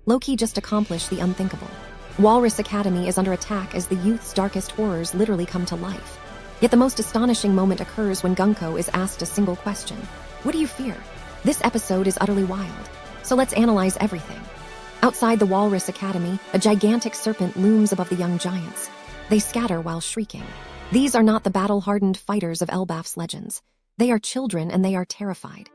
Loki just accomplished the unthinkable. Walrus Academy is under attack as the youth's darkest horrors literally come to life. Yet the most astonishing moment occurs when Gunkko is asked a single question. What do you fear? This episode is utterly wild. So let's analyze everything. Outside the Walrus Academy, a gigantic serpent looms above the young giants. They scatter while shrieking. These are not the battle-hardened fighters of Elbaph's legends. They are children and they are terrified.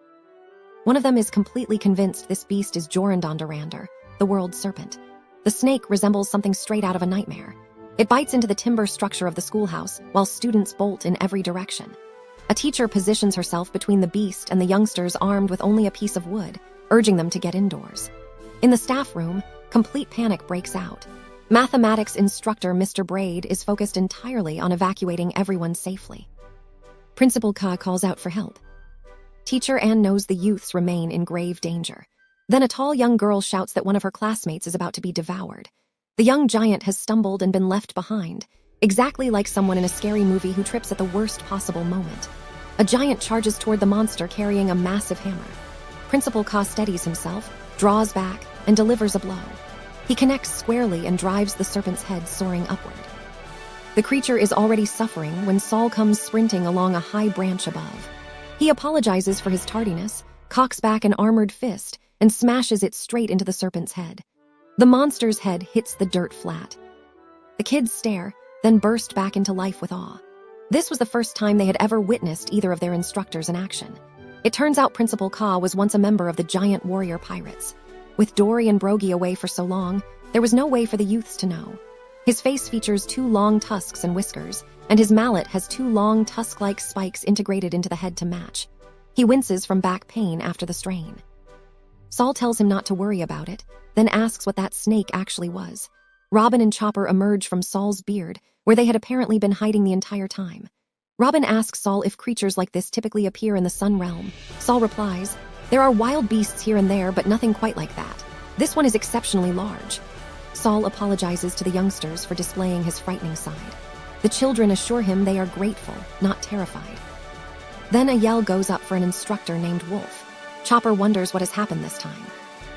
One of them is completely convinced this beast is Jorundondurander, the world's serpent. The snake resembles something straight out of a nightmare. It bites into the timber structure of the schoolhouse while students bolt in every direction. A teacher positions herself between the beast and the youngsters armed with only a piece of wood, urging them to get indoors. In the staff room, complete panic breaks out. Mathematics instructor Mr. Braid is focused entirely on evacuating everyone safely. Principal Ka calls out for help. Teacher Ann knows the youths remain in grave danger. Then a tall young girl shouts that one of her classmates is about to be devoured. The young giant has stumbled and been left behind, exactly like someone in a scary movie who trips at the worst possible moment. A giant charges toward the monster carrying a massive hammer. Principal Ka steadies himself, draws back, and delivers a blow. He connects squarely and drives the serpent's head soaring upward. The creature is already suffering when Saul comes sprinting along a high branch above. He apologizes for his tardiness, cocks back an armored fist, and smashes it straight into the serpent's head. The monster's head hits the dirt flat. The kids stare, then burst back into life with awe. This was the first time they had ever witnessed either of their instructors in action. It turns out Principal Ka was once a member of the giant warrior pirates. With Dory and Brogy away for so long, there was no way for the youths to know. His face features 2 long tusks and whiskers, and his mallet has 2 long tusk-like spikes integrated into the head to match. He winces from back pain after the strain. Saul tells him not to worry about it, then asks what that snake actually was. Robin and Chopper emerge from Saul's beard, where they had apparently been hiding the entire time. Robin asks Saul if creatures like this typically appear in the Sun Realm. Saul replies, "There are wild beasts here and there, but nothing quite like that. This one is exceptionally large." Saul apologizes to the youngsters for displaying his frightening side. The children assure him they are grateful, not terrified. Then a yell goes up for an instructor named Wolf. Chopper wonders what has happened this time.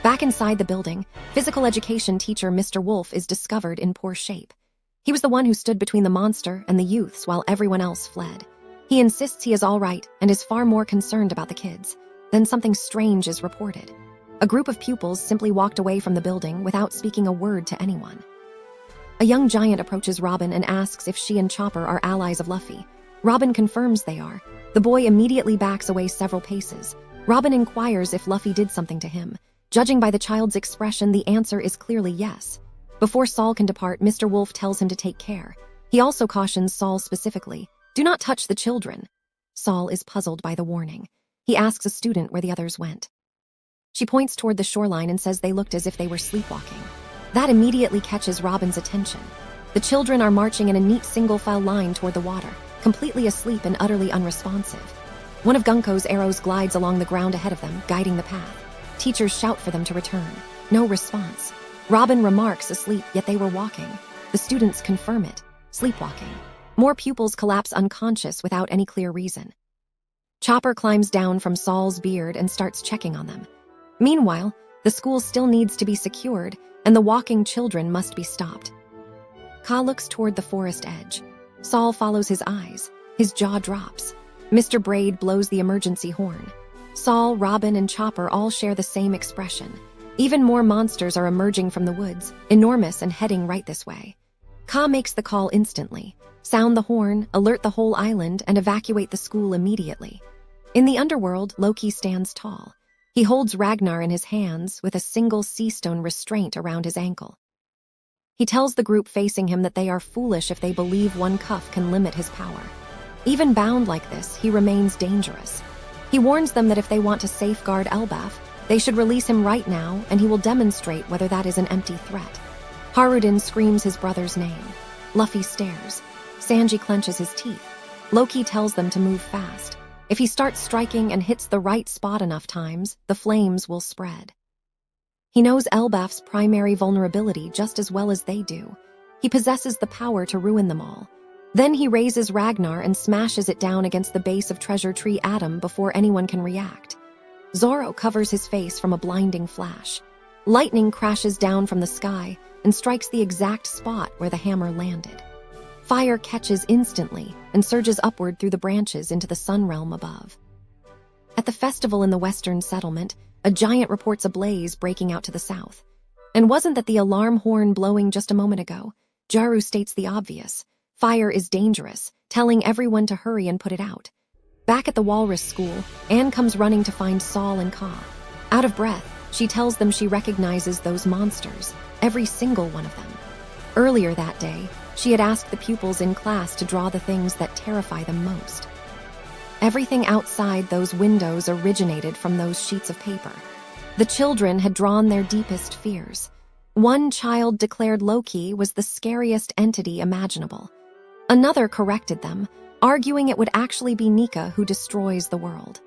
Back inside the building, physical education teacher Mr. Wolf is discovered in poor shape. He was the one who stood between the monster and the youths while everyone else fled. He insists he is all right and is far more concerned about the kids. Then something strange is reported. A group of pupils simply walked away from the building without speaking a word to anyone. A young giant approaches Robin and asks if she and Chopper are allies of Luffy. Robin confirms they are. The boy immediately backs away several paces. Robin inquires if Luffy did something to him. Judging by the child's expression, the answer is clearly yes. Before Saul can depart, Mr. Wolf tells him to take care. He also cautions Saul specifically, "Do not touch the children." Saul is puzzled by the warning. He asks a student where the others went. She points toward the shoreline and says they looked as if they were sleepwalking. That immediately catches Robin's attention. The children are marching in a neat single-file line toward the water, completely asleep and utterly unresponsive. One of Gunkko's arrows glides along the ground ahead of them, guiding the path. Teachers shout for them to return. No response. Robin remarks asleep, yet they were walking. The students confirm it, sleepwalking. More pupils collapse unconscious without any clear reason. Chopper climbs down from Saul's beard and starts checking on them. Meanwhile, the school still needs to be secured, and the walking children must be stopped. Ka looks toward the forest edge. Saul follows his eyes. His jaw drops. Mr. Braid blows the emergency horn. Saul, Robin, and Chopper all share the same expression. Even more monsters are emerging from the woods, enormous and heading right this way. Ka makes the call instantly. Sound the horn, alert the whole island, and evacuate the school immediately. In the underworld, Loki stands tall. He holds Ragnar in his hands with a single sea stone restraint around his ankle. He tells the group facing him that they are foolish if they believe one cuff can limit his power. Even bound like this, he remains dangerous. He warns them that if they want to safeguard Elbaph, they should release him right now, and he will demonstrate whether that is an empty threat. Harudin screams his brother's name. Luffy stares. Sanji clenches his teeth. Loki tells them to move fast. If he starts striking and hits the right spot enough times, the flames will spread. He knows Elbaph's primary vulnerability just as well as they do. He possesses the power to ruin them all. Then he raises Ragnar and smashes it down against the base of Treasure Tree Atom before anyone can react. Zoro covers his face from a blinding flash. Lightning crashes down from the sky and strikes the exact spot where the hammer landed. Fire catches instantly and surges upward through the branches into the sun realm above. At the festival in the western settlement, a giant reports a blaze breaking out to the south. And wasn't that the alarm horn blowing just a moment ago? JamiUwU states the obvious. Fire is dangerous, telling everyone to hurry and put it out. Back at the Walrus school, Anne comes running to find Saul and Ka. Out of breath, she tells them she recognizes those monsters, every single one of them. Earlier that day, she had asked the pupils in class to draw the things that terrify them most. Everything outside those windows originated from those sheets of paper. The children had drawn their deepest fears. One child declared Loki was the scariest entity imaginable. Another corrected them, arguing it would actually be Nika who destroys the world.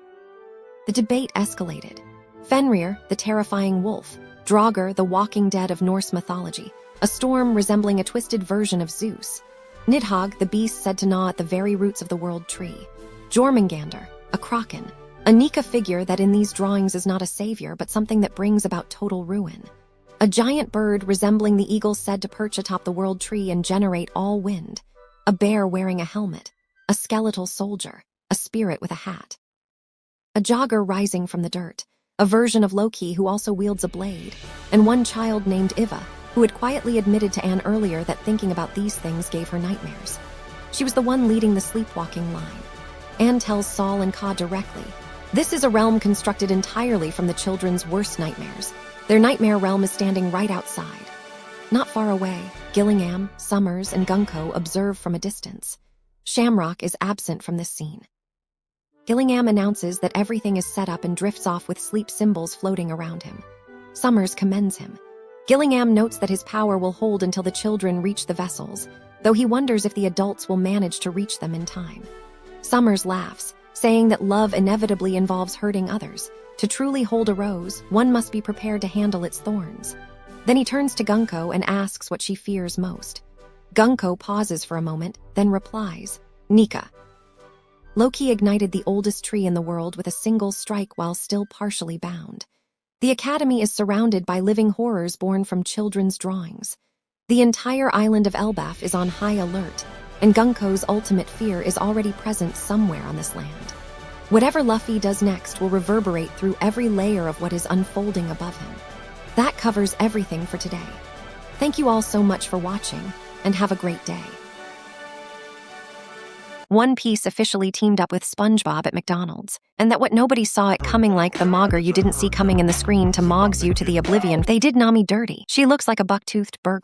The debate escalated. Fenrir, the terrifying wolf, Draugr, the walking dead of Norse mythology, a storm resembling a twisted version of Zeus, Nidhogg, the beast said to gnaw at the very roots of the world tree, Jormungandr, a kraken, a Nika figure that in these drawings is not a savior but something that brings about total ruin. A giant bird resembling the eagle said to perch atop the world tree and generate all wind. A bear wearing a helmet. A skeletal soldier. A spirit with a hat. A jogger rising from the dirt. A version of Loki who also wields a blade. And one child named Iva, who had quietly admitted to Anne earlier that thinking about these things gave her nightmares. She was the one leading the sleepwalking line. Anne tells Saul and Ka directly, "This is a realm constructed entirely from the children's worst nightmares. Their nightmare realm is standing right outside." Not far away, Gillingham, Summers, and Gunkko observe from a distance. Shamrock is absent from this scene. Gillingham announces that everything is set up and drifts off with sleep symbols floating around him. Summers commends him. Gillingham notes that his power will hold until the children reach the vessels, though he wonders if the adults will manage to reach them in time. Summers laughs, saying that love inevitably involves hurting others. To truly hold a rose, one must be prepared to handle its thorns. Then he turns to Gunkko and asks what she fears most. Gunkko pauses for a moment, then replies, "Nika." Loki ignited the oldest tree in the world with a single strike while still partially bound. The academy is surrounded by living horrors born from children's drawings. The entire island of Elbaph is on high alert, and Gunkko's ultimate fear is already present somewhere on this land. Whatever Luffy does next will reverberate through every layer of what is unfolding above him. That covers everything for today. Thank you all so much for watching, and have a great day. One Piece officially teamed up with SpongeBob at McDonald's, and that what nobody saw it coming, like the Mogger you didn't see coming in the screen to Mogs you to the oblivion. They did Nami dirty. She looks like a buck-toothed burger.